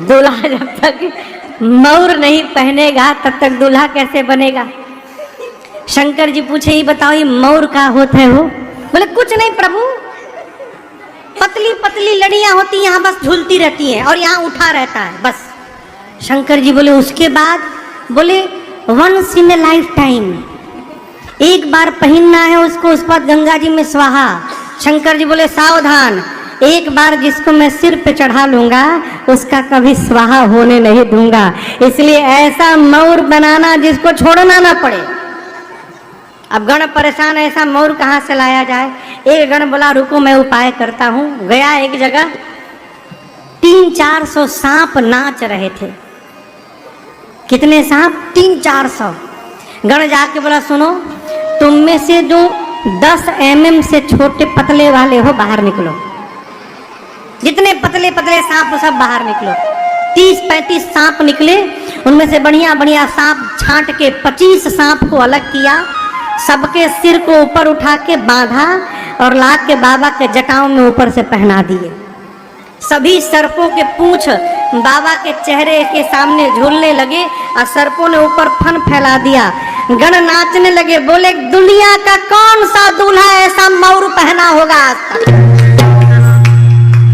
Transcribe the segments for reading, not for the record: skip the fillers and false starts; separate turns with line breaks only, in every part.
दूल्हा जब तक मौर नहीं पहनेगा तब तक दूल्हा कैसे बनेगा। शंकर जी पूछे, ही बताओ ये मौर का होता है? वो बोले कुछ नहीं प्रभु, पतली पतली लड़ियां होती यहाँ बस झूलती रहती हैं और यहाँ उठा रहता है बस। शंकर जी बोले उसके बाद? बोले once in a lifetime, एक बार पहनना है उसको, उस बाद गंगा जी में स्वाहा। शंकर जी बोले सावधान, एक बार जिसको मैं सिर पे चढ़ा लूंगा उसका कभी स्वाहा होने नहीं दूंगा, इसलिए ऐसा मौर बनाना जिसको छोड़ना ना पड़े। अब गण परेशान, ऐसा मौर कहाँ से लाया जाए। एक गण बोला रुको मैं उपाय करता हूँ। गया एक जगह, 300-400 सांप नाच रहे थे। कितने सांप? 300-400। गण जाके बोला सुनो, तुम में से जो 10 mm से छोटे पतले वाले हो बाहर निकलो। जितने पतले पतले सांप हो सब बाहर निकलो। 30-35 सांप निकले, उनमें से बढ़िया बढ़िया सांप छांट के 25 सांप को अलग किया, सबके सिर को ऊपर उठा के बांधा और ला के बाबा के जटाओं में ऊपर से पहना दिए। सभी सर्पों के पूंछ बाबा के चेहरे के सामने झूलने लगे और सर्पों ने ऊपर फन फैला दिया। गण नाचने लगे, बोले दुनिया का कौन सा दूल्हा ऐसा मौर पहना होगा आज तक।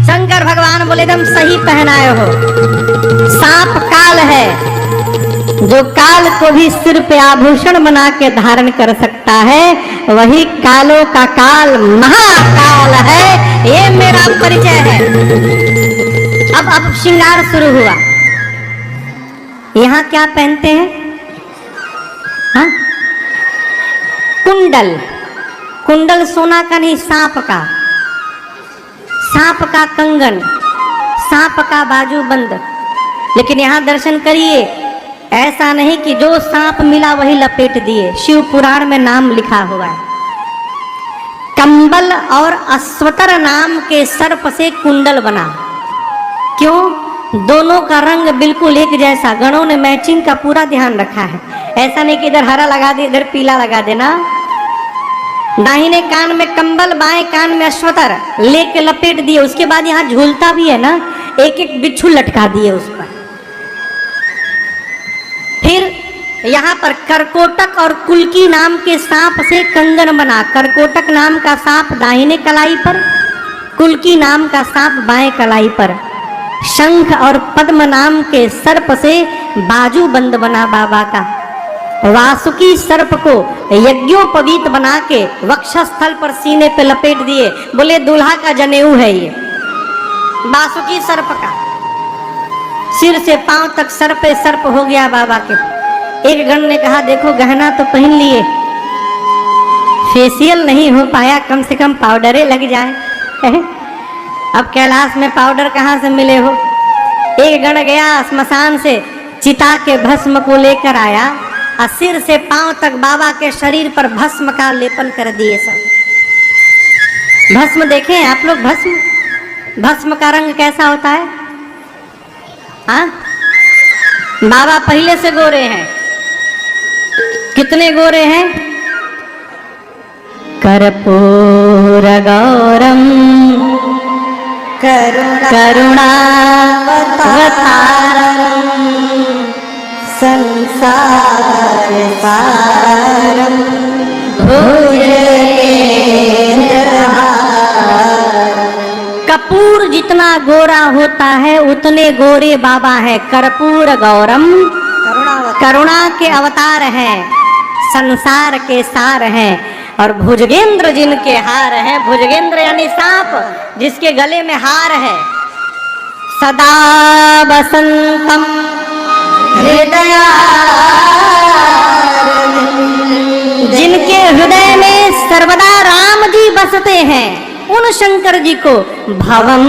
शंकर भगवान बोले एकदम सही पहनाए हो। सांप काल है, जो काल को भी सिर पे आभूषण बना के धारण कर सकता है, वही कालों का काल महाकाल है। ये मेरा परिचय है। अब श्रृंगार शुरू हुआ। यहाँ क्या पहनते हैं? हाँ, कुंडल। कुंडल सोना का नहीं, सांप का। सांप का कंगन, सांप का बाजूबंद। लेकिन यहाँ दर्शन करिए, ऐसा नहीं कि जो सांप मिला वही लपेट दिए। शिव पुराण में नाम लिखा हुआ है, कंबल और अश्वतर नाम के सर्प से कुंडल बना। क्यों? दोनों का रंग बिल्कुल एक जैसा। गणों ने मैचिंग का पूरा ध्यान रखा है। ऐसा नहीं कि इधर हरा लगा दे इधर पीला लगा देना। दाहिने कान में कंबल, बाएं कान में अश्वतर लेके लपेट दिए। उसके बाद यहाँ झूलता भी है ना, एक एक बिच्छू लटका दिए उस पर। फिर यहाँ पर करकोटक और कुल्की नाम के सांप से कंगन बना। करकोटक नाम का सांप दाहिने कलाई पर, कुल्की नाम का सांप बाएं कलाई पर। शंख और पद्म नाम के सर्प से बाजूबंद बना बाबा का। वासुकी सर्प को यज्ञोपवीत बना के वक्षस्थल पर सीने पे लपेट दिए। बोले दूल्हा का जनेऊ है ये, वासुकी सर्प का। सिर से पांव तक सर पे सर्प हो गया बाबा के। एक गण ने कहा देखो गहना तो पहन लिए, फेशियल नहीं हो पाया, कम से कम पाउडरे लग जाए। अब कैलाश में पाउडर कहाँ से मिले हो। एक गण गया स्मशान से चिता के भस्म को लेकर आया और सिर से पांव तक बाबा के शरीर पर भस्म का लेपन कर दिए। सब भस्म देखें आप लोग, भस्म का रंग कैसा होता है? हाँ, बाबा पहले से गोरे हैं। कितने गोरे हैं? कर्पूर गौरम करुणावतारम संसार सारम कपूर जितना गोरा होता है उतने गोरे बाबा है। कर्पूर गौरम, करुणा के अवतार हैं, संसार के सार हैं। और भुजगेंद्र जिनके हार है, भुजगेंद्र यानी सांप जिसके गले में हार है। सदा बसंतम हृदया, जिनके हृदय में सर्वदा राम जी बसते हैं, उन शंकर जी को भवम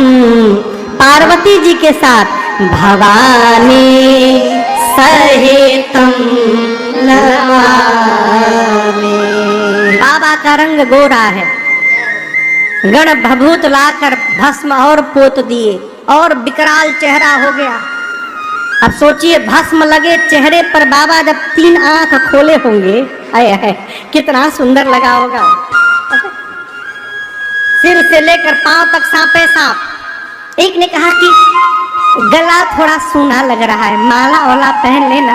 पार्वती जी के साथ भवानी सहितम नमामि। बाबा का रंग गोरा है। गण भभूत लाकर भस्म और पोत दिए और विकराल चेहरा हो गया। अब सोचिए भस्म लगे चेहरे पर, बाबा जब 3 आंख खोले होंगे, आए कितना सुंदर लगा होगा। सिर से लेकर पांव तक सांपे सांप। एक ने कहा कि गला थोड़ा सूना लग रहा है, माला वाला पहन लेना।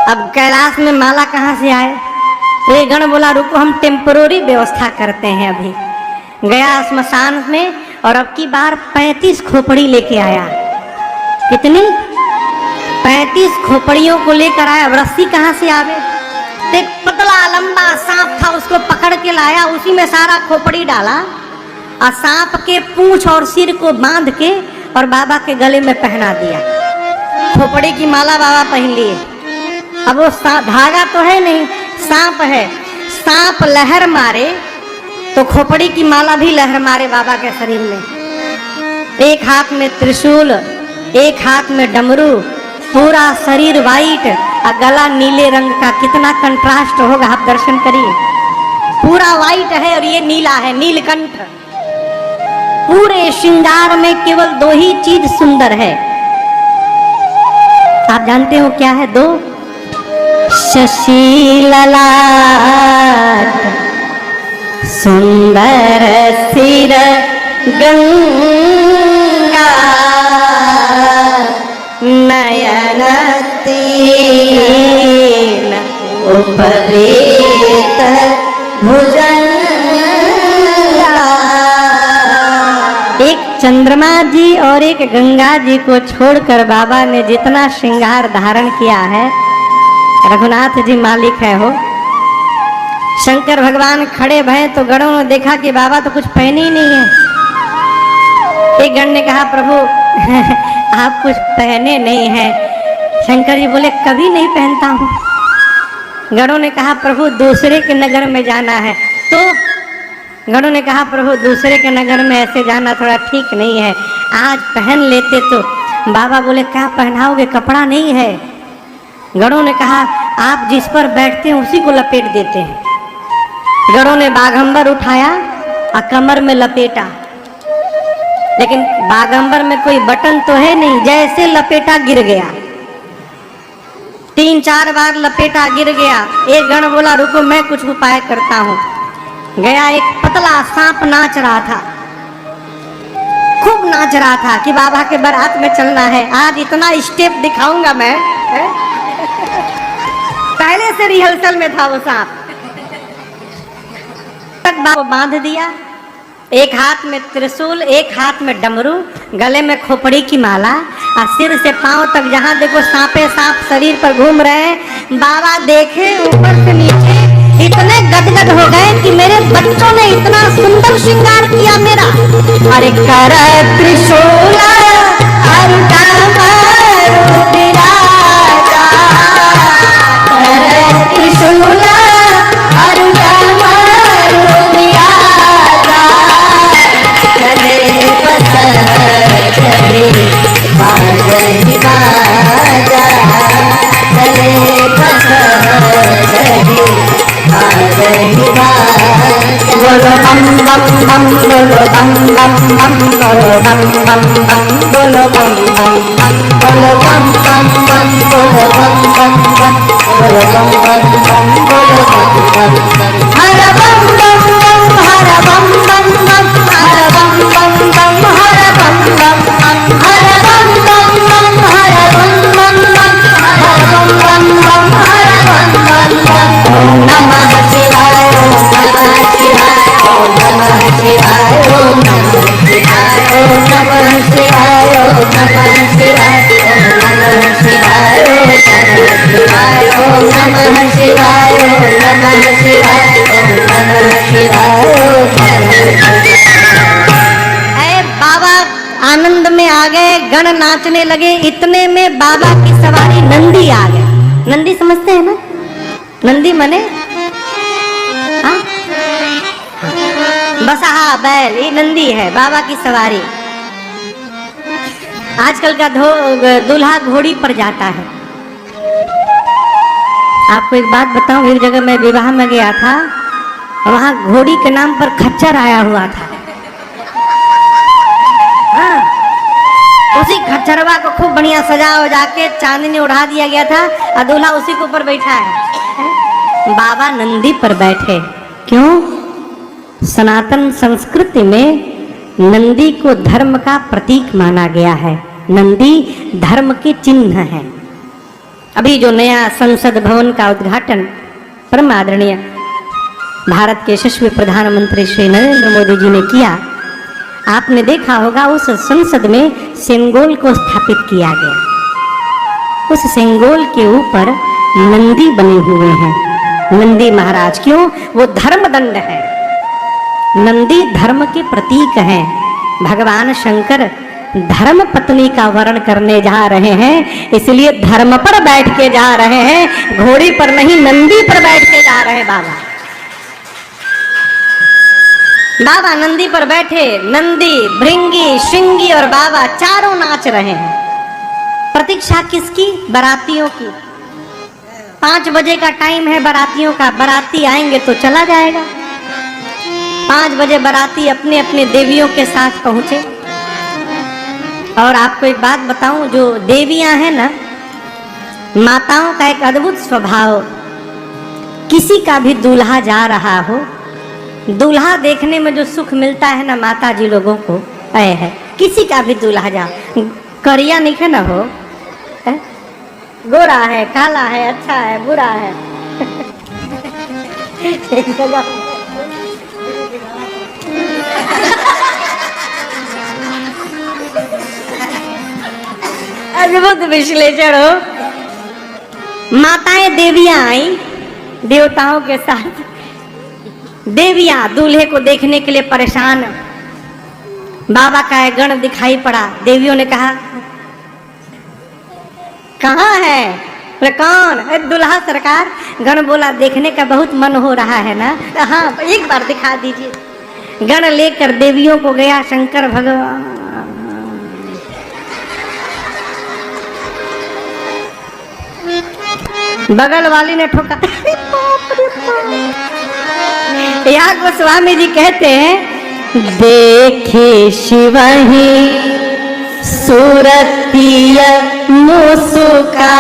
अब कैलाश में माला कहाँ से आए? तो ये गण बोला रुको हम टेम्परोरी व्यवस्था करते हैं। अभी गया स्मशान में और अब की बार 35 खोपड़ी लेके आया। कितनी? 35 खोपड़ियों को लेकर आया। अब रस्सी कहाँ से आवे? एक पतला लंबा सांप था, उसको पकड़ के लाया, उसी में सारा खोपड़ी डाला और सांप के पूंछ और सिर को बांध के और बाबा के गले में पहना दिया। खोपड़ी की माला बाबा पहन लिए। अब वो धागा तो है नहीं, सांप है। सांप लहर मारे तो खोपड़ी की माला भी लहर मारे बाबा के शरीर में। एक हाथ में त्रिशूल, एक हाथ में डमरू, पूरा शरीर वाइट और गला नीले रंग का। कितना कंट्रास्ट होगा, आप दर्शन करिए। पूरा वाइट है और ये नीला है, नीलकंठ। पूरे श्रृंगार में केवल 2 ही चीज सुंदर है। आप जानते हो क्या है? 2 शशि ललाट, सुंदर सिर गंगा, नयन तीन उपवेत भुजंगा। एक चंद्रमा जी और एक गंगा जी को छोड़कर बाबा ने जितना श्रृंगार धारण किया है, रघुनाथ जी मालिक है हो। शंकर भगवान खड़े भये तो गणों ने देखा कि बाबा तो कुछ पहने ही नहीं है। एक गण ने कहा प्रभु आप कुछ पहने नहीं हैं। शंकर जी बोले कभी नहीं पहनता हूँ। गणों ने कहा प्रभु दूसरे के नगर में जाना है। तो गणों ने कहा प्रभु दूसरे के नगर में ऐसे जाना थोड़ा ठीक नहीं है, आज पहन लेते तो। बाबा बोले क्या पहनाओगे, कपड़ा नहीं है। गणों ने कहा आप जिस पर बैठते हैं उसी को लपेट देते हैं। गणों ने बाघंबर उठाया और कमर में लपेटा, लेकिन बाघंबर में कोई बटन तो है नहीं, जैसे लपेटा गिर गया। 3-4 बार लपेटा गिर गया। एक गण बोला रुको मैं कुछ उपाय करता हूँ। गया, एक पतला सांप नाच रहा था, खूब नाच रहा था कि बाबा के बारात में चलना है, आज इतना स्टेप दिखाऊंगा मैं। पहले से रिहर्सल में था वो सांप। बाबा बांध दिया, एक हाथ में त्रिशूल, एक हाथ में डमरू, गले में खोपड़ी की माला और सिर से पांव तक जहां देखो सांपे सांप शरीर पर घूम रहे हैं। बाबा देखे ऊपर से नीचे, इतने गदगद हो गए कि मेरे बच्चों ने इतना सुंदर श्रृंगार किया मेरा। अरे कर त्रिशूल बोलो बम बम बम, बोलो बम बम बम, बोलो बम बम बम, बोलो बम बम बम, बोलो बम बम बम, बोलो बम बम बम, बोलो बम बम बम, बोलो बम बम बम। हर बम बम बम, हर बम बम बम, हर बम बम बम, हर बम बम बम, हर बम बम बम, हर बम बम बम, हर बम बम बम, हर बम बम बम। ओम नमः शिवाय, ओम नमः शिवाय, ओम नमः शिवाय, ओम नमः शिवाय, ओम नमः शिवाय, ओम नमः शिवाय, ओम नमः शिवाय, ओम नमः शिवाय, ओम नमः शिवाय, ओम नमः शिवाय, ओम नमः शिवाय। ऐ बाबा आनंद में आ गए, गण नाचने लगे। इतने में बाबा की सवारी नंदी आ गया। नंदी समझते हैं ना? नंदी मने बसहा बैल, ये नंदी है बाबा की सवारी। आजकल का दूल्हा घोड़ी पर जाता है। आपको एक बात बताऊं, एक जगह मैं विवाह में गया था, वहां घोड़ी के नाम पर खच्चर आया हुआ था। हाँ, उसी खच्चरवा को खूब बढ़िया सजा वजा के चांदनी उड़ा दिया गया था और दूल्हा उसी के ऊपर बैठा है। बाबा नंदी पर बैठे। क्यों? सनातन संस्कृति में नंदी को धर्म का प्रतीक माना गया है। नंदी धर्म के चिन्ह है। अभी जो नया संसद भवन का उद्घाटन परम आदरणीय भारत के यशस्वी प्रधानमंत्री श्री नरेंद्र मोदी जी ने किया, आपने देखा होगा उस संसद में सेंगोल को स्थापित किया गया। उस सेंगोल के ऊपर नंदी बने हुए हैं, नंदी महाराज। क्यों? वो धर्म दंड है। नंदी धर्म के प्रतीक हैं। भगवान शंकर धर्म पत्नी का वर्ण करने जा रहे हैं, इसलिए धर्म पर बैठ के जा रहे हैं, घोड़ी पर नहीं नंदी पर बैठ के जा रहे हैं। बाबा नंदी पर बैठे, नंदी, भृंगी, श्रृंगी और बाबा चारों नाच रहे हैं। प्रतीक्षा किसकी? बारातियों की। 5 बजे का टाइम है बारातियों का। बाराती आएंगे तो चला जाएगा। 5 बजे बाराती अपने अपने देवियों के साथ पहुंचे। और आपको एक बात बताऊं, जो देवियां हैं ना, माताओं का एक अद्भुत स्वभाव, किसी का भी दूल्हा जा रहा हो, दूल्हा देखने में जो सुख मिलता है ना माता जी लोगों को, है किसी का भी दूल्हा जा, करिया नहीं है ना हो, है? गोरा है, काला है, अच्छा है, बुरा है अद्भुत विश्लेषण हो। माताएं देवियां आई देवताओं के साथ। देवियां दूल्हे को देखने के लिए परेशान। बाबा का एक गण दिखाई पड़ा। देवियों ने कहा, कहाँ है? बोले कौन? दूल्हा सरकार। गण बोला, देखने का बहुत मन हो रहा है ना? हाँ, एक बार दिखा दीजिए। गण लेकर देवियों को गया शंकर भगवान। बगल वाली ने ठोका। यहाँ गोस्वामी जी कहते हैं, देखे शिवही सूरतिय मुस्कानी।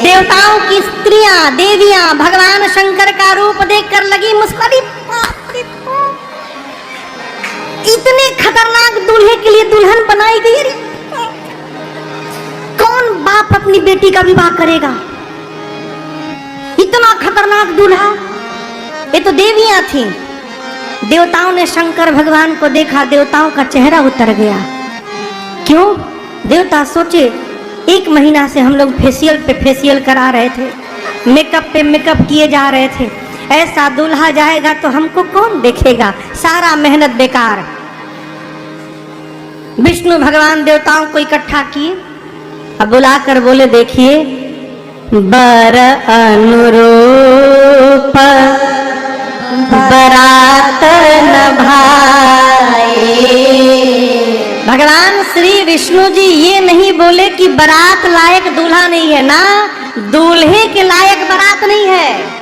देवताओं की स्त्रियां, देवियां भगवान शंकर का रूप देखकर लगी मुस्कुराने। इतने खतरनाक दूल्हे के लिए दुल्हन बनाई गई। कौन बाप अपनी बेटी का विवाह करेगा? इतना खतरनाक दूल्हा। ये तो देवियां थीं। देवताओं ने शंकर भगवान को देखा, देवताओं का चेहरा उतर गया। क्यों? देवता सोचे, 1 महीना से हम लोग फेशियल पे फेशियल करा रहे थे, मेकअप पे मेकअप किए जा रहे थे, ऐसा दूल्हा जाएगा तो हमको कौन देखेगा? सारा मेहनत बेकार। विष्णु भगवान देवताओं को इकट्ठा किए, अब बुलाकर बोले, देखिए बर अनुरूप बरात न भाए। भगवान श्री विष्णु जी ये नहीं बोले कि बारात लायक दूल्हा नहीं है ना, दूल्हे के लायक बारात नहीं है।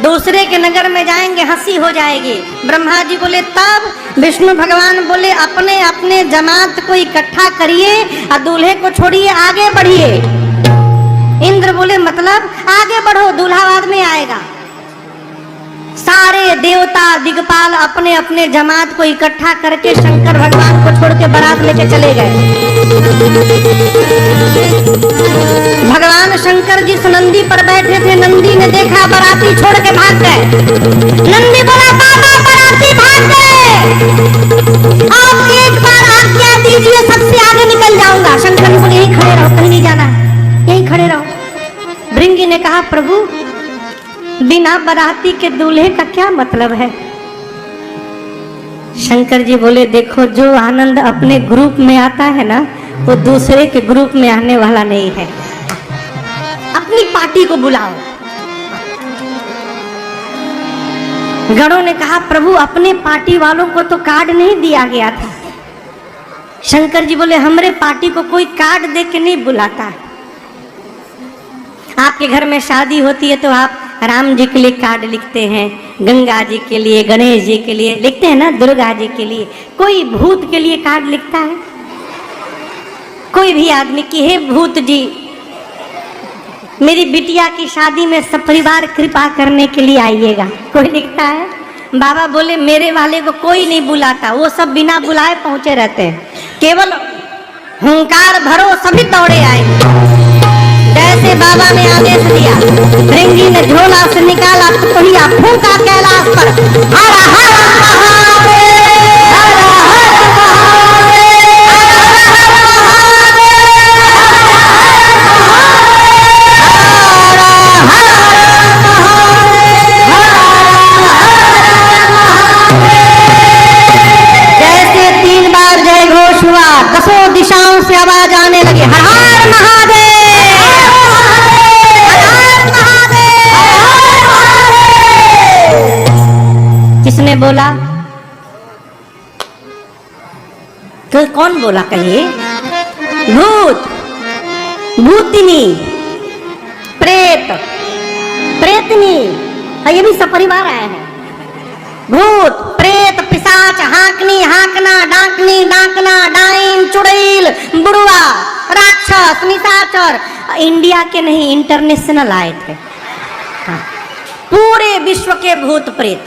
दूसरे के नगर में जाएंगे हंसी हो जाएगी। ब्रह्मा जी बोले तब, विष्णु भगवान बोले अपने अपने जमात को इकट्ठा करिए और दूल्हे को छोड़िए, आगे बढ़िए। इंद्र बोले मतलब आगे बढ़ो, दूल्हा बाद में आएगा। सारे देवता दिग्पाल अपने अपने जमात को इकट्ठा करके शंकर भगवान को छोड़ के बारात लेके चले गए। भगवान शंकर जिस नंदी पर बैठे थे, नंदी ने देखा बाराती छोड़ के भाग गए। नंदी बोला, बाबा बाराती भाग गए, आप एक बार आज्ञा दीजिए, सबसे आगे निकल जाऊंगा। शंकर बोले, यहीं खड़े रहो, कहीं नहीं जाना, यहीं खड़े रहो। भृंगी ने कहा, प्रभु बिना बाराती के दूल्हे का क्या मतलब है? शंकर जी बोले, देखो जो आनंद अपने ग्रुप में आता है ना, वो दूसरे के ग्रुप में आने वाला नहीं है। अपनी पार्टी को बुलाओ। गणों ने कहा, प्रभु अपने पार्टी वालों को तो कार्ड नहीं दिया गया था। शंकर जी बोले, हमारे पार्टी को कोई कार्ड दे के नहीं बुलाता। आपके घर में शादी होती है तो आप राम जी के लिए कार्ड लिखते हैं, गंगा जी के लिए, गणेश जी के लिए लिखते हैं ना, दुर्गा जी के लिए। कोई भूत के लिए कार्ड लिखता है? कोई भी आदमी की, हे भूत जी मेरी बिटिया की शादी में सपरिवार कृपा करने के लिए आइएगा, कोई लिखता है? बाबा बोले मेरे वाले को कोई नहीं बुलाता, वो सब बिना बुलाए पहुंचे रहते हैं, केवल हुंकार भरो सभी दौड़े आए। जैसे बाबा ने आदेश दिया, भृंगी ने झोला से निकाला टुकड़िया, फूंका कैलाश पर, हर हर महादेव, हर हर महादेव, जैसे 3 बार जय घोष हुआ, 10 दिशाओं से आवाज आने लगी, हर हर महादेव, किसने बोला? तो कौन बोला कहिए? भूत, भूतिनी, प्रेत, प्रेतनी, ये भी सपरिवार आए हैं। भूत, प्रेत, पिशाच, हाकनी, हाकना, डाकनी, डाकना, डाइन, चुड़ैल, बुढ़वा, राक्षस, निशाचर, इंडिया के नहीं इंटरनेशनल आए थे। हाँ। पूरे विश्व के भूत प्रेत,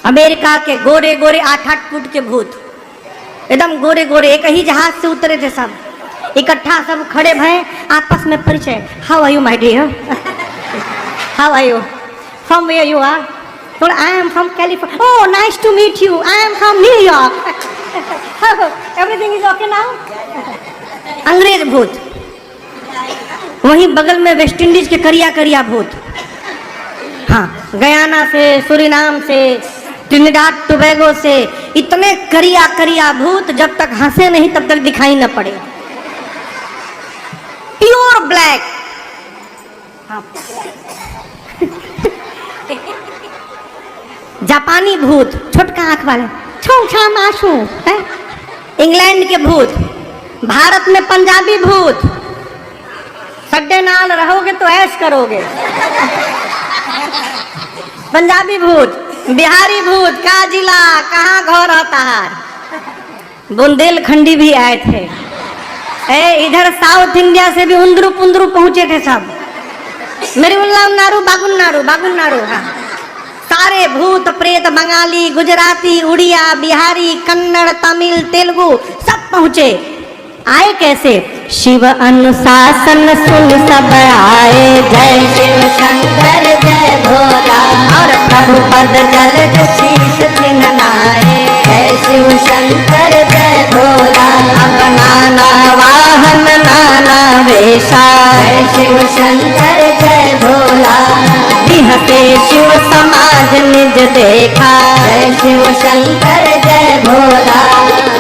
अमेरिका के गोरे गोरे 8-8 फुट के भूत, एकदम गोरे गोरे, एक ही जहाज से उतरे थे, सब इकट्ठा सब खड़े भय, आपस में परिचय, how are you my dear, how are you, from where you are, तो I am from California, oh nice to meet you, I am from New York, everything is okay now. अंग्रेज भूत, वहीं बगल में वेस्ट इंडीज के करिया करिया भूत, हाँ गयाना से, सुरीनाम से, ट्रिनिडाद टोबैगो से, इतने करिया करिया भूत, जब तक हंसे नहीं तब तक दिखाई न पड़े, प्योर ब्लैक। हाँ। जापानी भूत, छोटका आंख वाले, छो माशू है, इंग्लैंड के भूत, भारत में पंजाबी भूत, सड्डे नाल रहोगे तो ऐश करोगे, पंजाबी भूत, बिहारी भूत, का जिला कहाँ घर होता है, बुंदेलखंडी भी आए थे, इधर साउथ इंडिया से भी उंदरू पुंदरू पहुंचे थे सब, मेरी नारू बागुन नारू, हाँ सारे भूत प्रेत, बंगाली, गुजराती, उड़िया, बिहारी, कन्नड़, तमिल, तेलुगु सब पहुंचे। आए कैसे? शिव अनुशासन सुन सब आए, जय शिव शंकर जय भोला, और प्रभु पद जल शीश दिन नाए, जय शिव शंकर जय भोला, अब नाना वाहन नाना वेशा, जय शिव शंकर जय भोला, बिहते शिव समाज निज देखा, जय शिव शंकर जय भोला,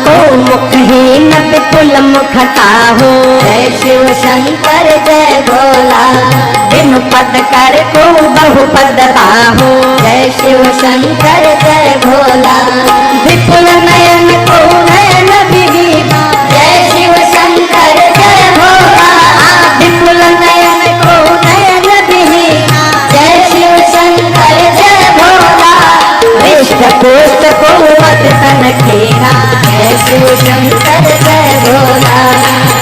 को मुखहीन विपुल मुखता हो, जय शिव शंकर जय भोला, बिनु पद कर को बहु पद पाहो, जय शिव शंकर जय भोला, विपुल नयन को नयन विहीना, जय शिव शंकर जय भोला, विपुल नयन को नयन विहीना, जय शिव शंकर जय भोला, हृष्ट पुष्ट को मत तन खेरा, जय शिव शंकर जय भोला,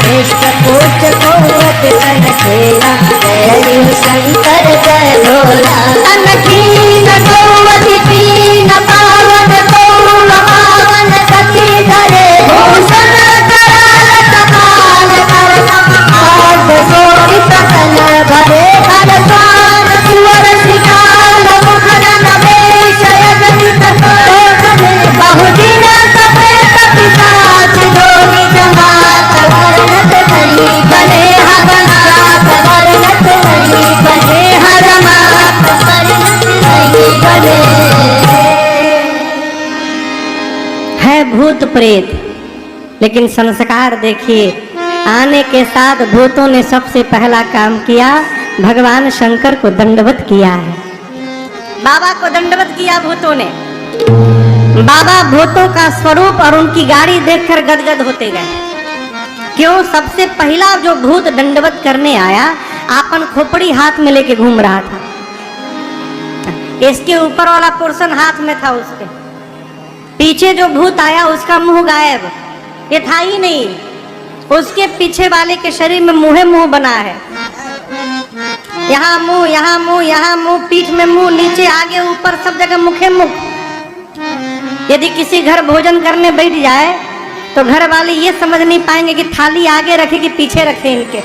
हृष्ट पुष्ट को मत तन खेरा, जय शिव शंकर जय भोला, तन कीन गौवती तीन पावन गौर पावन गति धरे, भूषण कराल कपाल कर कपाल शोभित तन भरे, हर द्वार सुवर श्रीकाल मुखर नवेश यजनित कोसले, बहुदिन सफेद पिशाच जोगी जमात, वर्णत हरि बने हरनाथ, वर्णत हरि बने हरनाथ, वर्णत हरि बने। है भूत प्रेत, लेकिन संस्कार देखिए, आने के साथ भूतों ने सबसे पहला काम किया, भगवान शंकर को दंडवत किया है, बाबा को दंडवत किया भूतों ने। बाबा भूतों का स्वरूप और उनकी गाड़ी देखकर गदगद होते गए। क्यों? सबसे पहला जो भूत दंडवत करने आया, आपन खोपड़ी हाथ में लेके घूम रहा था, इसके ऊपर वाला पोर्शन हाथ में था उसके, पीछे जो भूत आया उसका मुंह गायब, ये था ही नहीं, उसके पीछे वाले के शरीर में मुंह बना है। यहाँ मुंह, यहाँ मुंह, यहाँ मुंह, पीठ में मुंह, नीचे आगे ऊपर सब जगह मुखे मुख। यदि किसी घर भोजन करने बैठ जाए तो घर वाले ये समझ नहीं पाएंगे कि थाली आगे रखे कि पीछे रखे इनके।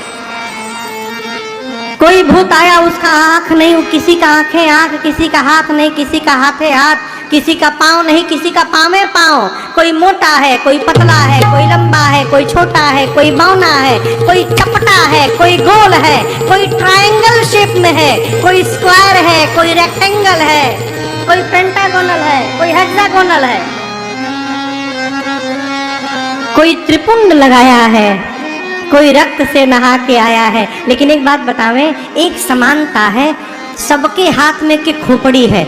कोई भूत आया उसका आंख नहीं, किसी का आंखें आंख, किसी का हाथ नहीं, किसी का हाथे हाथ, किसी का पाँव नहीं, किसी का पाँव पाँव। कोई मोटा है, कोई पतला है, कोई लंबा है, कोई छोटा है, कोई बौना है, कोई चपटा है, कोई गोल है, कोई ट्रायंगल शेप में है, कोई स्क्वायर है, कोई रेक्टेंगल है, कोई पेंटागोनल है, कोई हेक्सागोनल है, कोई त्रिपुंड लगाया है, कोई रक्त से नहा के आया है। लेकिन एक बात बतावें, एक समानता है, सबके हाथ में के खोपड़ी है,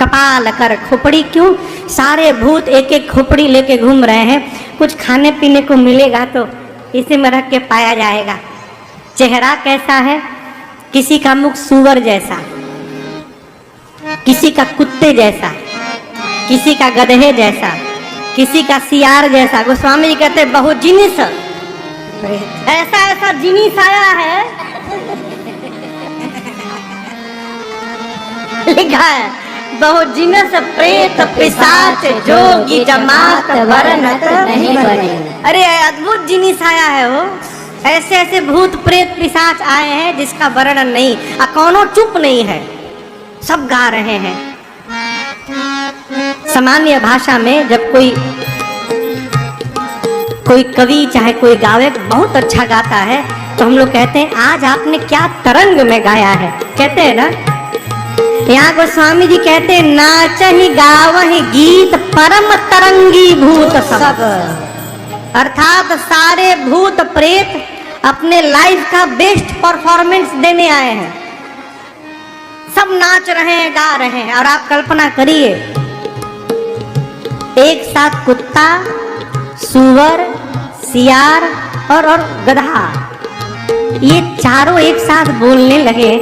कपाल कर खोपड़ी। क्यों? सारे भूत एक एक खोपड़ी लेके घूम रहे हैं। कुछ खाने पीने को मिलेगा तो इसी में रख के पाया जाएगा। चेहरा कैसा है? किसी का मुख सूअर जैसा, किसी का कुत्ते जैसा, किसी का गधे जैसा, किसी का सियार जैसा। गोस्वामी जी कहते बहुत जिनिस, ऐसा ऐसा जिनिस आया है, लिखा है बहुत जिनस प्रेत पिशाच जोगी जमात वर्णत नहीं बने। अरे अद्भुत जिनिस आया है वो। ऐसे ऐसे भूत प्रेत पिशाच आए हैं जिसका वर्णन नहीं, कौनो चुप नहीं है, सब गा रहे हैं। सामान्य भाषा में जब कोई कवि चाहे कोई गायक बहुत अच्छा गाता है तो हम लोग कहते हैं आज आपने क्या तरंग में गाया है, कहते हैं ना। यहाँ गोस्वामी जी कहते हैं नाचहि गावहि गीत परम तरंगी भूत सब। अर्थात सारे भूत प्रेत अपने लाइफ का बेस्ट परफॉर्मेंस देने आए हैं, सब नाच रहे हैं, गा रहे हैं। और आप कल्पना करिए, एक साथ कुत्ता, सूअर, सियार और गधा, ये चारों एक साथ बोलने लगे,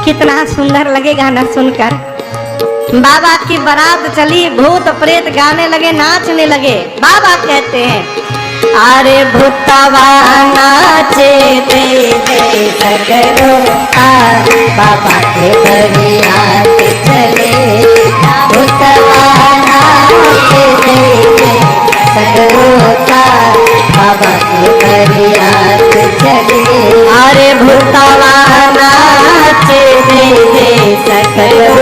कितना सुंदर लगेगा ना सुनकर। बाबा की बारात चली, भूत प्रेत गाने लगे, नाचने लगे। बाबा कहते हैं अरे भूतवा नाचे दे दे सगरो बाबा के बरियात चले। भूतवा नाचे दे दे सगरो बाबा के बरियात चले। अरे भूतवा नाचे दे दे सगरो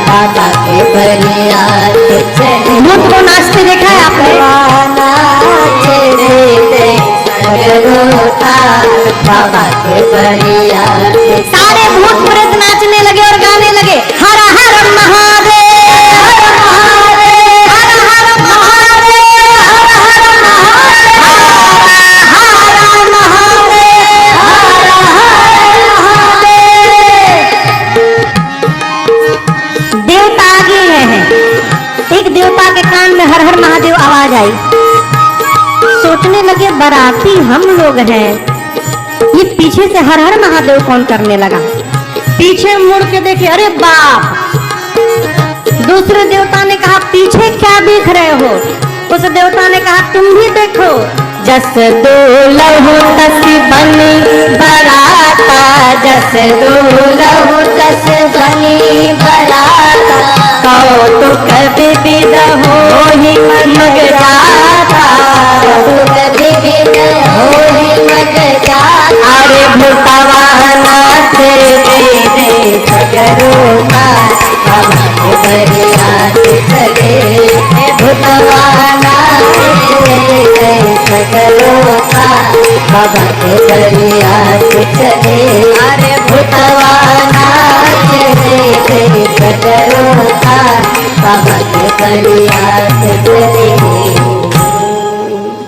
बाबा के बरियात चले। भूत को नाचते देखा है आपने? बाबा के बरियात सारे भूत प्रेत नाचने लगे और गाने लगे हर हर महादेव, हर महादेव, हर हर महादेव, हर हर महादेव, हर महादेव, हर महादेव। देवता आगे हैं। एक देवता के कान में हर हर महादेव आवाज आई। सोचने लगे बाराती हम लोग हैं, ये पीछे से हर हर महादेव कौन करने लगा। पीछे मुड़ के देखे, अरे बाप। दूसरे देवता ने कहा पीछे क्या देख रहे हो? उस देवता ने कहा तुम भी देखो। जस दुलहु तस बनी बराता, जस दुलहु तस बनी बराता, कौतुक विविध होहि मग जाता, कौतुक विविध होहि मग जाता। अरे भूतवा नाचे दे दे सगरो बाबा के बरियात चले। भूतवा नाचे दे दे सगरो बाबा के बरियात चले। अरे भूतवा नाचे दे दे सगरो बाबा के बरियात चले।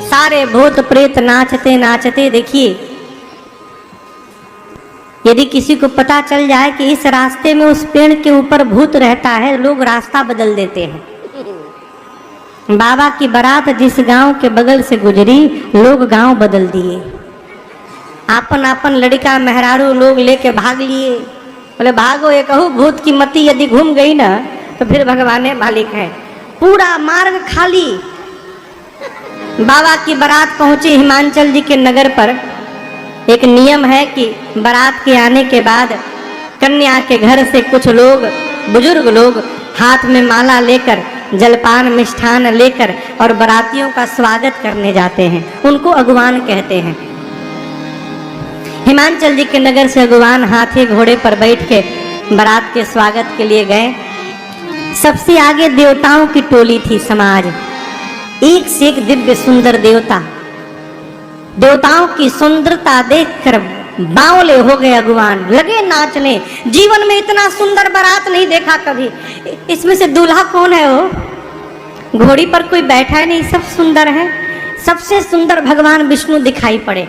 सारे भूत प्रेत नाचते नाचते, देखिए यदि किसी को पता चल जाए कि इस रास्ते में उस पेड़ के ऊपर भूत रहता है, लोग रास्ता बदल देते हैं। बाबा की बारात जिस गांव के बगल से गुजरी, लोग गांव बदल दिए। आपन आपन लड़का मेहरारू लोग लेके भाग लिए। बोले भागो, ये कहूँ भूत की मती यदि घूम गई ना तो फिर भगवान मालिक है। पूरा मार्ग खाली। बाबा की बारात पहुंची हिमांचल जी के नगर पर। एक नियम है कि बारात के आने के बाद कन्या के घर से कुछ लोग, बुजुर्ग लोग, हाथ में माला लेकर, जलपान मिष्ठान लेकर और बारातियों का स्वागत करने जाते हैं। उनको अगुवान कहते हैं। हिमाचल जी के नगर से अगुवान हाथी घोड़े पर बैठ के बारात के स्वागत के लिए गए। सबसे आगे देवताओं की टोली थी समाज, एक से एक दिव्य सुंदर देवता। देवताओं की सुंदरता देखकर बावले हो गए अगुवान, लगे नाचने। जीवन में इतना सुंदर बारात नहीं देखा कभी। इसमें से दूल्हा कौन है? वो घोड़ी पर कोई बैठा है नहीं, सब सुंदर है। सबसे सुंदर भगवान विष्णु दिखाई पड़े।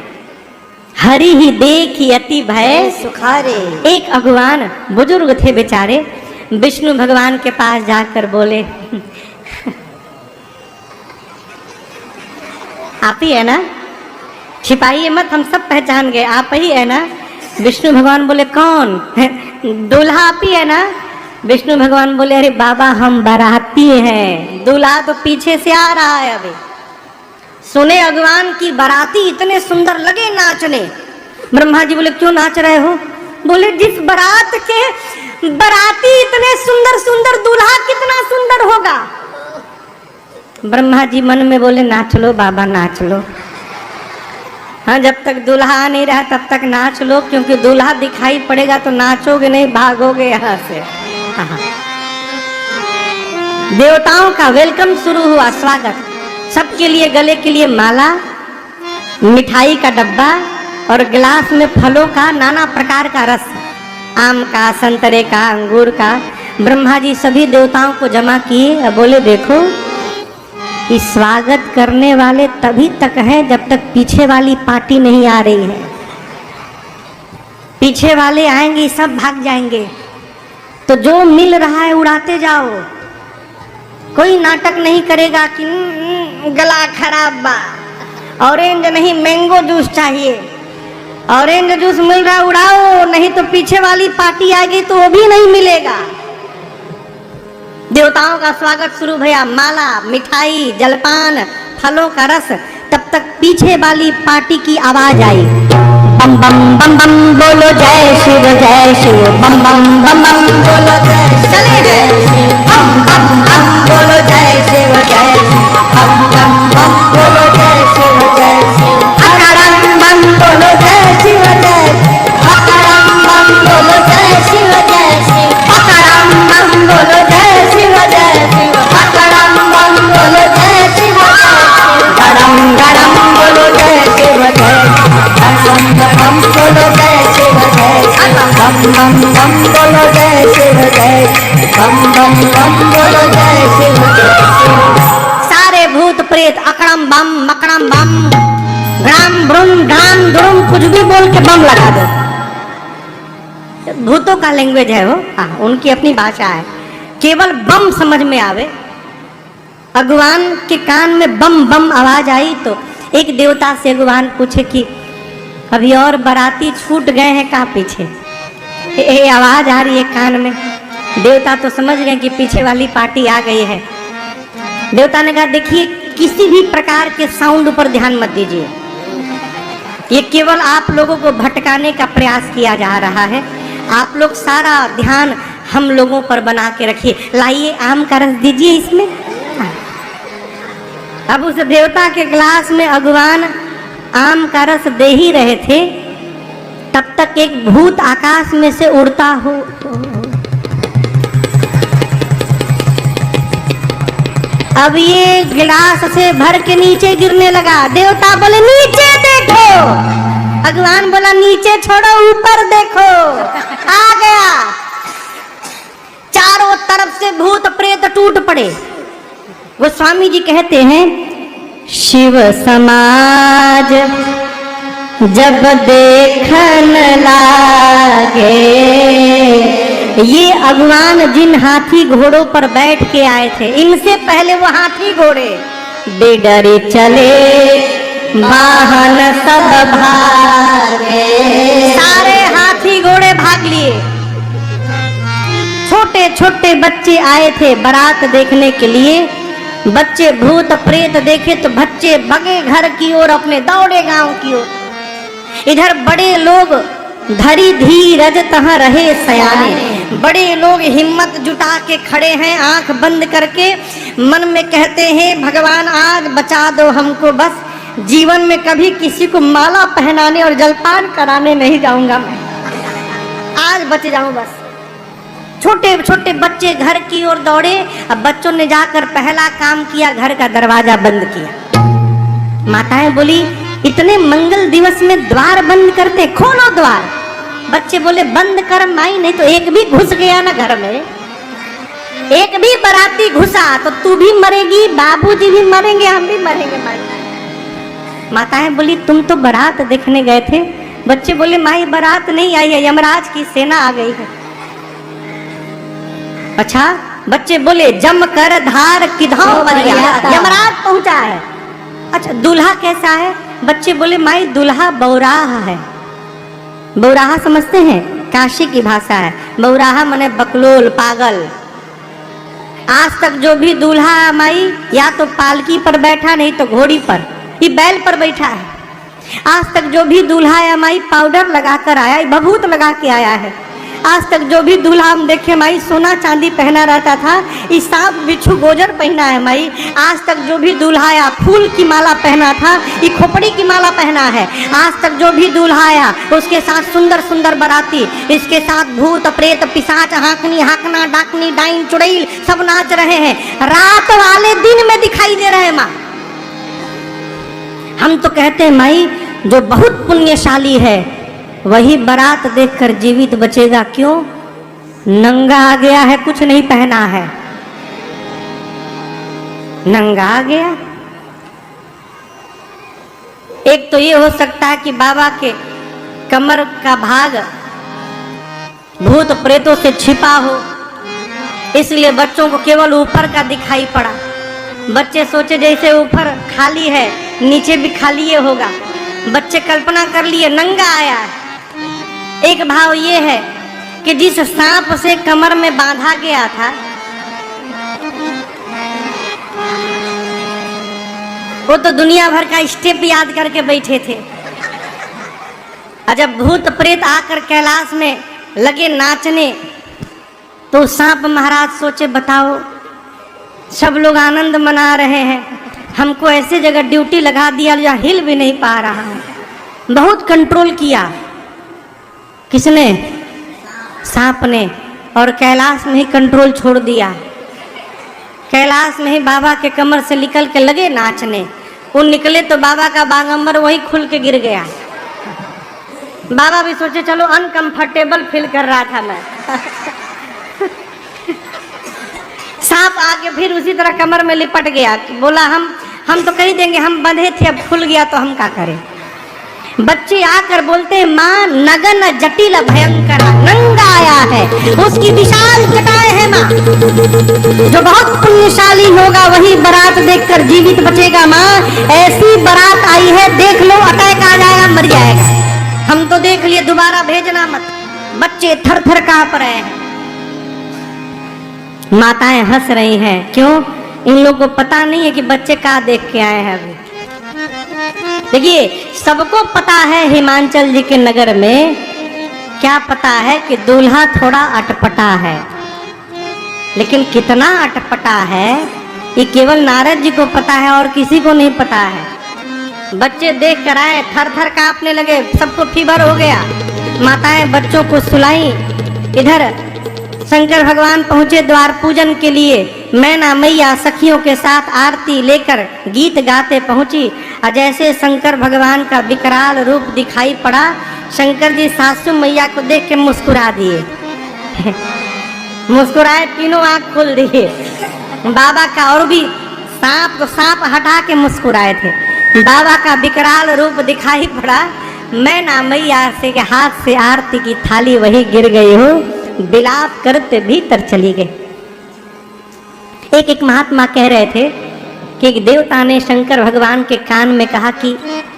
हरि ही देखी अति भय सुखारे। एक अगुवान बुजुर्ग थे बेचारे, विष्णु भगवान के पास जाकर बोले, आप ही है ना? छिपाइए मत, हम सब पहचान गए, आप ही है ना? विष्णु भगवान बोले, कौन? दूल्हा आप ही है ना? विष्णु भगवान बोले, अरे बाबा हम बाराती हैं, दूल्हा तो पीछे से आ रहा है अभी। सुने अगवान की बाराती इतने सुंदर लगे नाचने। ब्रह्मा जी बोले, क्यों नाच रहे हो? बोले, जिस बारात के बाराती इतने सुंदर सुंदर, दूल्हा कितना सुंदर होगा। ब्रह्मा जी मन में बोले, नाच लो बाबा नाच लो। हाँ, जब तक दूल्हा आ नहीं रहा तब तक नाच लो, क्योंकि दूल्हा दिखाई पड़ेगा तो नाचोगे नहीं, भागोगे यहाँ से। हाँ। देवताओं का वेलकम शुरू हुआ, स्वागत। सबके लिए गले के लिए माला, मिठाई का डब्बा और गिलास में फलों का नाना प्रकार का रस, आम का, संतरे का, अंगूर का। ब्रह्मा जी सभी देवताओं को जमा किए और बोले, देखो इस स्वागत करने वाले तभी तक हैं जब तक पीछे वाली पार्टी नहीं आ रही है। पीछे वाले आएंगे सब भाग जाएंगे, तो जो मिल रहा है उड़ाते जाओ। कोई नाटक नहीं करेगा कि गला खराब बा, ऑरेंज नहीं मैंगो जूस चाहिए, ऑरेंज जूस मिल रहा उड़ाओ, नहीं तो पीछे वाली पार्टी आ गई तो वो भी नहीं मिलेगा। देवताओं का स्वागत शुरू भैया, माला, मिठाई, जलपान, फलों का रस। तब तक पीछे वाली पार्टी की आवाज आई, बम बम बम बम बोलो जय शिव बम बम बम बम बोलो जय चले जय शिव, बम बम बम बोलो जय शिव बम बम बम बोलो जय शिव अकरम बम बोलो जय शिव अकरम बम बोलो जय शिव अकरम बम बोलो जय शिव अकरम बम बोलो जय शिव गरम गरम बोलो जय शिव गरम गरम बोलो जय शिव बम बम बम बोलो जय शिव बम बम बम बोलो जय शिव। सारे भूत प्रेत अकड़म बम मकड़म बम, ग्राम ब्रुम ड्राम दुरुम कुछ भी बोल के बम लगा दो। भूतों का लैंग्वेज है वो, हाँ, उनकी अपनी भाषा है। केवल बम समझ में आवे। भगवान के कान में बम बम आवाज आई तो एक देवता से भगवान पूछे कि अभी और बाराती छूट गए हैं कहाँ पीछे? ये आवाज आ रही है कान में। देवता तो समझ गए कि पीछे वाली पार्टी आ गई है। देवता ने कहा, देखिए किसी भी प्रकार के साउंड पर ध्यान मत दीजिए, ये केवल आप लोगों को भटकाने का प्रयास किया जा रहा है। आप लोग सारा ध्यान हम लोगों पर बना के रखिए। लाइए आम का रस दीजिए इसमें। अब उस देवता के ग्लास में भगवान आम का रस दे ही रहे थे, तब तक एक भूत आकाश में से उड़ता हो अब ये गिलास से भर के नीचे गिरने लगा। देवता बोले, नीचे देखो। भगवान बोला, नीचे छोड़ो ऊपर देखो। आ गया। चारों तरफ से भूत प्रेत टूट पड़े। वो स्वामी जी कहते हैं, शिव समाज जब देखन लागे, ये भगवान जिन हाथी घोड़ों पर बैठ के आए थे, इनसे पहले वो हाथी घोड़े बेडरे चले, वाहन सब भागे। सारे हाथी घोड़े भाग लिए। छोटे छोटे बच्चे आए थे बारात देखने के लिए। बच्चे भूत प्रेत देखे तो बच्चे भगे घर की ओर, अपने दौड़े गांव की ओर। इधर बड़े लोग धरी धीरज तहाँ रहे सयाने, बड़े लोग हिम्मत जुटा के खड़े हैं आंख बंद करके, मन में कहते हैं भगवान आज बचा दो हमको, बस जीवन में कभी किसी को माला पहनाने और जलपान कराने नहीं जाऊंगा मैं, आज बच जाऊं बस। छोटे छोटे बच्चे घर की ओर दौड़े। अब बच्चों ने जाकर पहला काम किया, घर का दरवाजा बंद किया। माताएं बोली इतने मंगल दिवस में द्वार बंद करते, खोलो द्वार। बच्चे बोले बंद कर माई, नहीं तो एक भी घुस गया ना घर में, एक भी बाराती घुसा तो तू भी मरेगी, बाबूजी भी मरेंगे, हम भी मरेंगे माई। माताएं बोली तुम तो बारात देखने गए थे। बच्चे बोले माई बारात नहीं आई है, यमराज की सेना आ गई है। अच्छा, बच्चे बोले जम कर धार किधौ परिया, यमराज पहुंचा है। अच्छा, दूल्हा कैसा है? बच्चे बोले माई दूल्हा बौराहा है। बौराहा समझते हैं? काशी की भाषा है। बौराहा माने बकलोल, पागल। आज तक जो भी दूल्हा माई या तो पालकी पर बैठा, नहीं तो घोड़ी पर, ये बैल पर बैठा है। आज तक जो भी दूल्हा या माई पाउडर लगा कर आया, भभूत लगा के आया है। आज तक जो भी दूल्हा हम देखे माई सोना चांदी पहना रहता था, इस सांप बिच्छू गोजर पहना है माई। आज तक जो भी दूल्हा आया फूल की माला पहना था, ये खोपड़ी की माला पहना है। आज तक जो भी दूल्हा आया उसके साथ सुंदर सुंदर बराती, इसके साथ भूत प्रेत पिशाच हाकनी हाकना डाकनी डाइन चुड़ैल सब नाच रहे हैं। रात वाले दिन में दिखाई दे रहे हैं माँ। हम तो कहते हैं माई जो बहुत पुण्यशाली है वही बारात देखकर जीवित बचेगा। क्यों? नंगा आ गया है, कुछ नहीं पहना है, नंगा आ गया। एक तो ये हो सकता है कि बाबा के कमर का भाग भूत प्रेतों से छिपा हो, इसलिए बच्चों को केवल ऊपर का दिखाई पड़ा। बच्चे सोचे जैसे ऊपर खाली है नीचे भी खाली ही होगा। बच्चे कल्पना कर लिए नंगा आया है। एक भाव ये है कि जिस सांप से कमर में बांधा गया था वो तो दुनिया भर का स्टेप याद करके बैठे थे। और जब भूत प्रेत आकर कैलाश में लगे नाचने तो सांप महाराज सोचे बताओ सब लोग आनंद मना रहे हैं, हमको ऐसे जगह ड्यूटी लगा दिया जहाँ हिल भी नहीं पा रहा है। बहुत कंट्रोल किया। किसने? सांप ने। और कैलाश में ही कंट्रोल छोड़ दिया। कैलाश में ही बाबा के कमर से निकल के लगे नाचने। वो निकले तो बाबा का बागंबर वही खुल के गिर गया। बाबा भी सोचे चलो अनकंफर्टेबल फील कर रहा था मैं। सांप आके फिर उसी तरह कमर में लिपट गया। बोला हम तो कह देंगे हम बंधे थे, अब खुल गया तो हम क्या करें। बच्चे आकर बोलते हैं माँ नगन जटिल भयंकर नंगा आया है, उसकी विशाल जटाएं है माँ। जो बहुत पुण्यशाली होगा वही बारात देखकर जीवित बचेगा माँ। ऐसी बारात आई है देख लो, अटैक आ जाएगा मर जाएगा। हम तो देख लिए, दोबारा भेजना मत। बच्चे थर थर कांप रहे हैं। माताएं हंस रही हैं। क्यों? इन लोगों को पता नहीं है कि बच्चे क्या देख के आए हैं। अभी देखिए सबको पता है हिमाचल जी के नगर में क्या पता है कि दूल्हा थोड़ा अटपटा है, लेकिन कितना अटपटा है ये केवल नारद जी को पता है और किसी को नहीं पता है। बच्चे देख कर आए, थर थर कांपने लगे, सबको फीवर हो गया। माताएं बच्चों को सुलाई। इधर शंकर भगवान पहुंचे द्वार पूजन के लिए। मैना मैया सखियों के साथ आरती लेकर गीत गाते पहुंची। और जैसे शंकर भगवान का विकराल रूप दिखाई पड़ा, शंकर जी सासू मैया को देख के मुस्कुरा दिए। मुस्कुराए, तीनों आंख खोल दिए। बाबा का और भी सांप हटा के मुस्कुराए थे। बाबा का विकराल रूप दिखाई पड़ा। मैना मैया से के हाथ से आरती की थाली वही गिर गई हो, विलाप करते भीतर चली गई। एक महात्मा कह रहे थे कि एक देवता ने शंकर भगवान के कान में कहा कि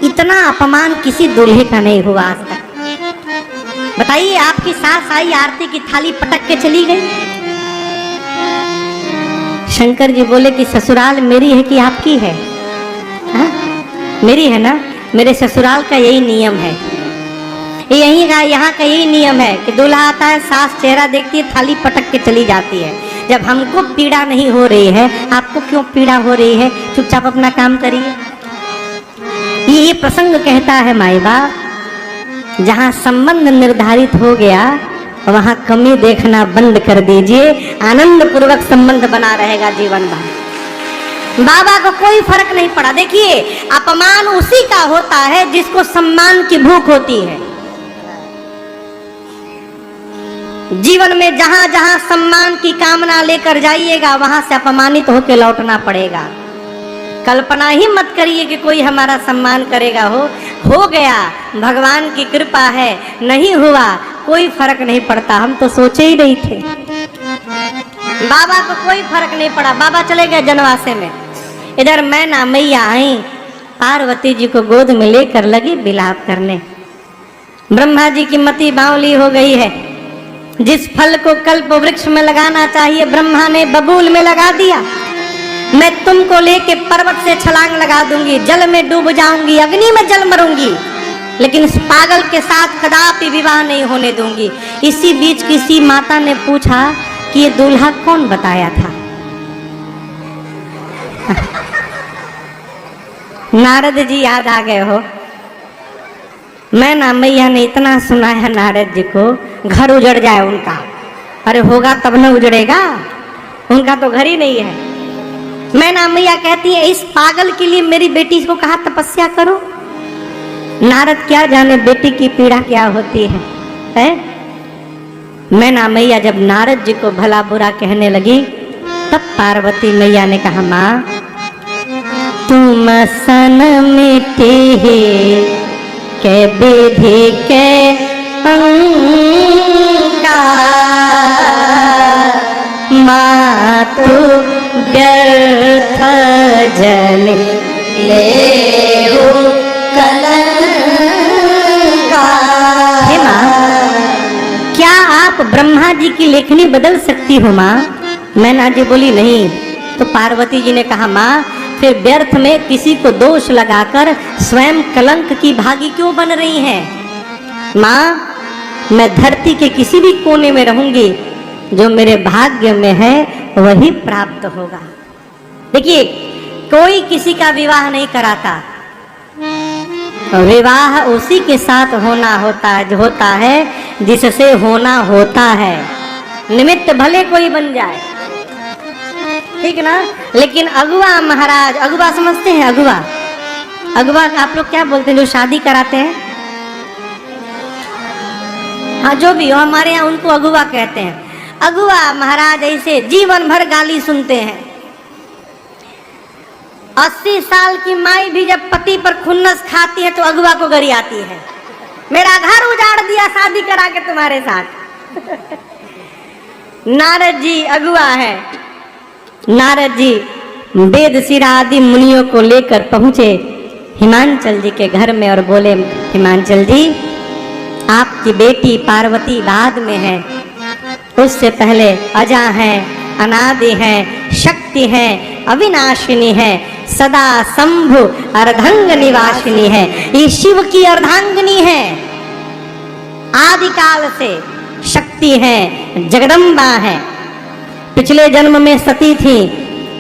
इतना अपमान किसी दूल्हे का नहीं हुआ आज तक। बताइए आपकी सास आई, आरती की थाली पटक के चली गई। शंकर जी बोले कि ससुराल मेरी है कि आपकी है? हा? मेरी है ना। मेरे ससुराल का यही नियम है यही का यहाँ का यही नियम है कि दूल्हा आता है, सास चेहरा देखती है, थाली पटक के चली जाती है। जब हमको पीड़ा नहीं हो रही है, आपको क्यों पीड़ा हो रही है? चुपचाप अपना काम करिए। ये प्रसंग कहता है माई बाप, जहाँ संबंध निर्धारित हो गया वहाँ कमी देखना बंद कर दीजिए, आनंद पूर्वक संबंध बना रहेगा जीवन भर। बाबा को कोई फर्क नहीं पड़ा। देखिए, अपमान उसी का होता है जिसको सम्मान की भूख होती है। जीवन में जहां जहां सम्मान की कामना लेकर जाइएगा, वहां से अपमानित होकर लौटना पड़ेगा। कल्पना ही मत करिए कि कोई हमारा सम्मान करेगा। हो गया, भगवान की कृपा है। नहीं हुआ, कोई फर्क नहीं पड़ता। हम तो सोचे ही नहीं थे। बाबा को कोई फर्क नहीं पड़ा। बाबा चले गए जनवासे में। इधर मैना मैया आई, पार्वती जी को गोद में लेकर लगी विलाप करने। ब्रह्मा जी की मति बावली हो गई है। जिस फल को कल्प वृक्ष में लगाना चाहिए, ब्रह्मा ने बबूल में लगा दिया। मैं तुमको लेके पर्वत से छलांग लगा दूंगी, जल में डूब जाऊंगी, अग्नि में जल मरूंगी, लेकिन इस पागल के साथ कदापि विवाह नहीं होने दूंगी। इसी बीच किसी माता ने पूछा कि ये दूल्हा कौन बताया था? नारद जी याद आ गए हो। मैना मैया ने इतना सुनाया नारद जी को, घर उजड़ जाए उनका। अरे होगा तब न उजड़ेगा, उनका तो घर ही नहीं है। मैना मैया कहती है, इस पागल के लिए मेरी बेटी को कहा तपस्या करो। नारद क्या जाने बेटी की पीड़ा क्या होती है? मैना मैया जब नारद जी को भला बुरा कहने लगी, तब पार्वती मैया ने कहा, माँ तुम सन मिट्टी के विधि के माँ तू व्यर्थ जल ले हे माँ, क्या आप ब्रह्मा जी की लेखनी बदल सकती हो माँ? मैना जी बोली नहीं। तो पार्वती जी ने कहा, माँ फिर व्यर्थ में किसी को दोष लगाकर स्वयं कलंक की भागी क्यों बन रही हैं? माँ मैं धरती के किसी भी कोने में रहूंगी, जो मेरे भाग्य में है वही प्राप्त होगा। देखिए, कोई किसी का विवाह नहीं कराता। विवाह उसी के साथ होना होता है जो होता है जिससे होना होता है। निमित्त भले कोई बन जाए, ठीक ना, लेकिन अगुआ महाराज, अगुआ समझते हैं? अगुआ, अगुआ आप लोग क्या बोलते हैं जो शादी कराते हैं? हाँ, जो भी हो, हमारे यहाँ उनको अगुआ कहते हैं। अगुआ महाराज ऐसे जीवन भर गाली सुनते हैं। 80 साल की माई भी जब पति पर खुन्नस खाती है तो अगुआ को गरी आती है, मेरा घर उजाड़ दिया शादी करा के तुम्हारे साथ। नारद जी अगुआ है। नारद जी वेद शिरा आदि मुनियों को लेकर पहुंचे हिमांचल जी के घर में और बोले, हिमांचल जी आपकी बेटी पार्वती बाद में है, उससे पहले अजा है, अनादि है, शक्ति है, अविनाशिनी है, सदा शंभु अर्धांग निवासिनी है। ये शिव की अर्धांगिनी है, आदि काल से शक्ति है, जगदम्बा है। पिछले जन्म में सती थी,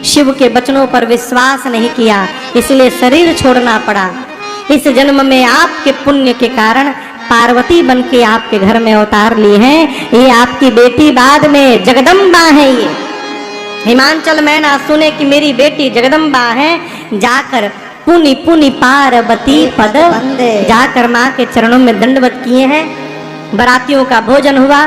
शिव के वचनों पर विश्वास नहीं किया, इसलिए शरीर छोड़ना पड़ा। इस जन्म में आपके पुण्य के कारण पार्वती बन के आपके घर में अवतार ली है। ये आपकी बेटी बाद में जगदम्बा है। ये हिमांचल में ना सुने कि मेरी बेटी जगदम्बा है, जाकर पुनि पुनि पार्वती पद जाकर माँ के चरणों में दंडवत किए हैं। बरातियों का भोजन हुआ।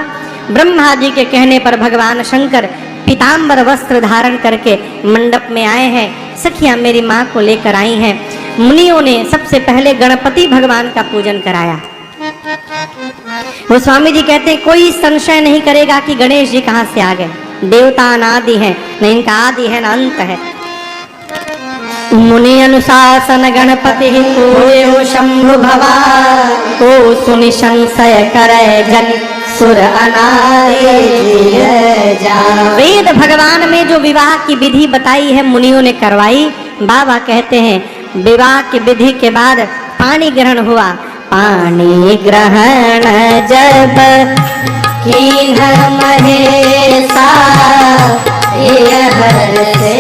ब्रह्मा जी के कहने पर भगवान शंकर पीताम्बर वस्त्र धारण करके मंडप में आए हैं। सखियां मेरी माँ को लेकर आई हैं। मुनियों ने सबसे पहले गणपति भगवान का पूजन कराया। वो स्वामी जी कहते हैं कोई संशय नहीं करेगा कि गणेश जी कहाँ से आ गए। देवता अनादि है, न इनका आदि है न अंत है। मुनि अनुशासन गणपति पूजो शंभु भगवान को सुनि संशय करे जन सुर अनादि। वेद भगवान में जो विवाह की विधि बताई है मुनियों ने करवाई। बाबा कहते हैं विवाह की विधि के बाद पानी ग्रहण हुआ, पानी ग्रहण जब कीन्ह महेशा, यह से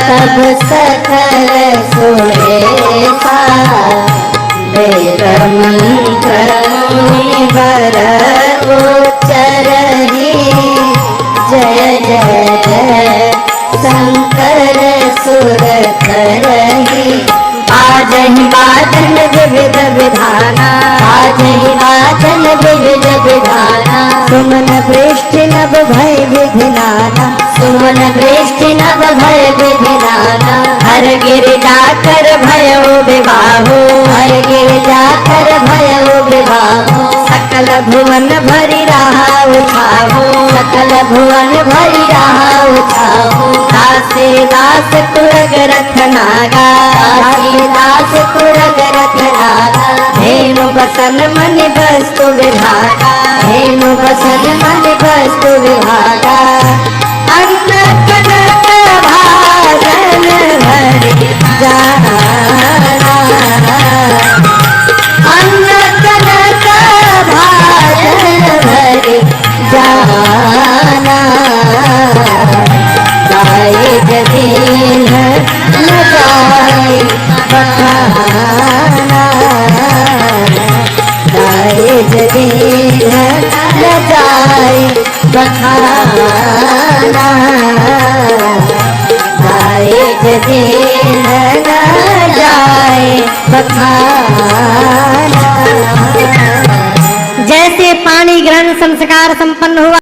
तब सकल सुरेशा। वेद मंत्र मुनिवर उच्चरहि, जय जय जय शंकर सुर करहि। बाजहि बाजन विविध विधाना, बाजहि बाजन विविध विधाना। सुमन वृष्टि नभ भय विधि नाना, सुमन वृष्टि नभ भय विधि नाना। हर गिरिजा कर भयो विवाहो, हर गिरिजा कर भयो विवाहो। सकल भुवन भरि रहा उछाहो, सकल भुवन भरि रहा उछाहो। दासे दास तुरग रथ नागा, दासे दास तुरग रथ नागा। धेनु बसन मन वस्तु विभागा, धेनु बसन मन वस्तु विभागा। अन्न कनक भाजन भरि जाना, अन्न कनक भाजन भरि जाना। गाए जदीन लगाए बखाना, गाए जदीन लगाए बखाना। गाए जदीन लगाए बखाना। जैसे पानी ग्रहण संस्कार संपन्न हुआ।